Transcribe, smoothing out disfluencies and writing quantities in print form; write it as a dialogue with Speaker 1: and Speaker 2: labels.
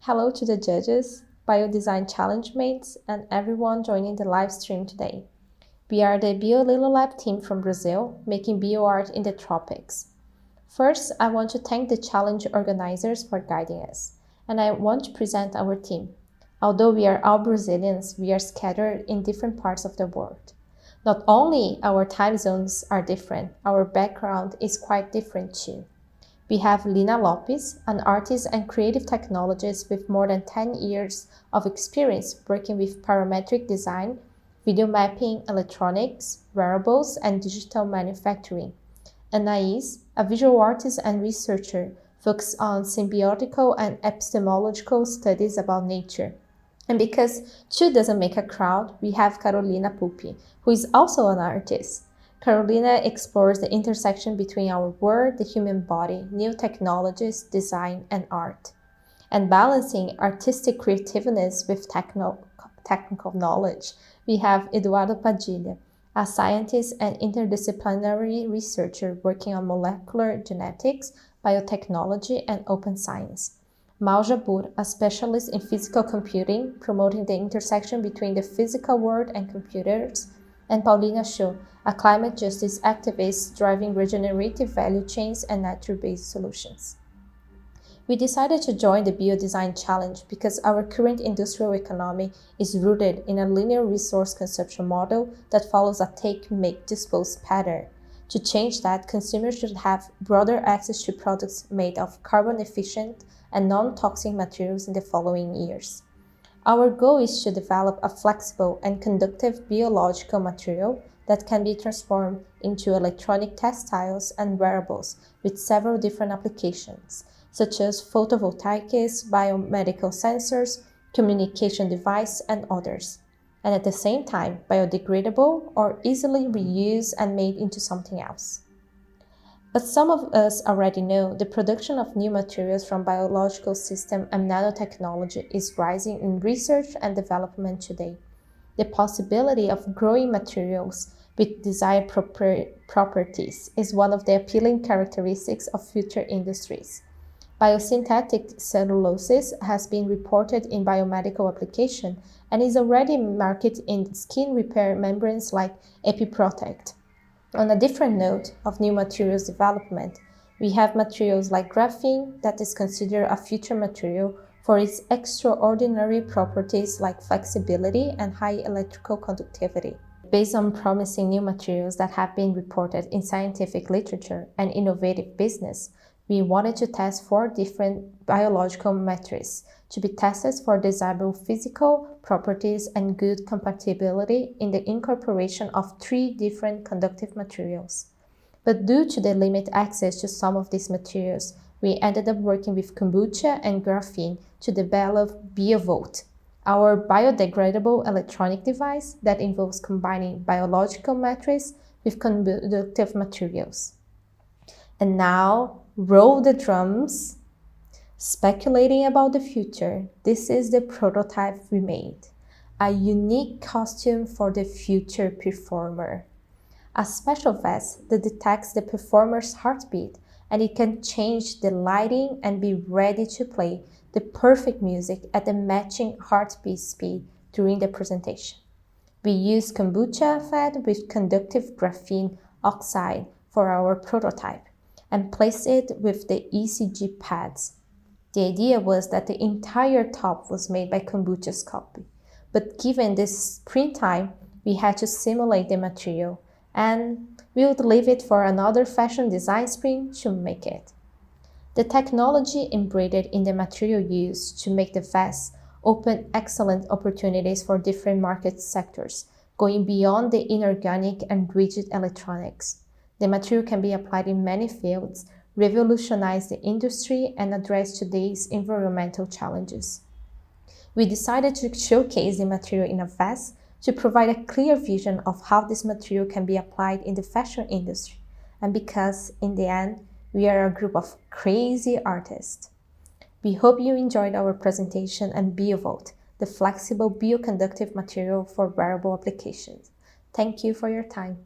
Speaker 1: Hello to the judges, BioDesign Challenge mates, and everyone joining the live stream today. We are the BioLab team from Brazil, making bioart in the tropics. First, I want to thank the challenge organizers for guiding us, and I want to present our team. Although we are all Brazilians, we are scattered in different parts of the world. Not only our time zones are different, our background is quite different too. We have Lina Lopes, an artist and creative technologist with more than 10 years of experience working with parametric design, video mapping, electronics, wearables, and digital manufacturing. Anais, a visual artist and researcher, focused on symbiotical and epistemological studies about nature. And because two doesn't make a crowd, we have Carolina Pupi, who is also an artist. Carolina explores the intersection between our world, the human body, new technologies, design, and art, and balancing artistic creativeness with technical knowledge. We have Eduardo Padilha, a scientist and interdisciplinary researcher working on molecular genetics, biotechnology, and open science. Mal Jabur, a specialist in physical computing, promoting the intersection between the physical world and computers, and Paulina Scho, a climate justice activist driving regenerative value chains and nature-based solutions. We decided to join the BioDesign Challenge because our current industrial economy is rooted in a linear resource consumption model that follows a take, make, dispose pattern. To change that, consumers should have broader access to products made of carbon-efficient and non-toxic materials in the following years. Our goal is to develop a flexible and conductive biological material that can be transformed into electronic textiles and wearables with several different applications, such as photovoltaics, biomedical sensors, communication devices, and others, and at the same time biodegradable or easily reused and made into something else. But some of us already know the production of new materials from biological systems and nanotechnology is rising in research and development today. The possibility of growing materials with desired properties is one of the appealing characteristics of future industries. Biosynthetic cellulose has been reported in biomedical application and is already marketed in skin repair membranes like EpiProtect. On a different note of new materials development, we have materials like graphene that is considered a future material for its extraordinary properties like flexibility and high electrical conductivity. Based on promising new materials that have been reported in scientific literature and innovative business, we wanted to test 4 different biological methods to be tested for desirable physical properties and good compatibility in the incorporation of 3 different conductive materials. But due to the limited access to some of these materials, we ended up working with kombucha and graphene to develop BioVolt, our biodegradable electronic device that involves combining biological matrix with conductive materials. And now, roll the drums. Speculating about the future, this is the prototype we made. A unique costume for the future performer. A special vest that detects the performer's heartbeat, and it can change the lighting and be ready to play the perfect music at the matching heartbeat speed during the presentation. We use kombucha fed with conductive graphene oxide for our prototype and placed it with the ECG pads. The idea was that the entire top was made by kombucha's copy, but given this print time, we had to simulate the material, and we would leave it for another fashion design sprint to make it. The technology embedded in the material used to make the vest opened excellent opportunities for different market sectors, going beyond the inorganic and rigid electronics. The material can be applied in many fields, revolutionize the industry, and address today's environmental challenges. We decided to showcase the material in a vest to provide a clear vision of how this material can be applied in the fashion industry, and because, in the end, we are a group of crazy artists. We hope you enjoyed our presentation on BioVolt, the flexible bioconductive material for wearable applications. Thank you for your time.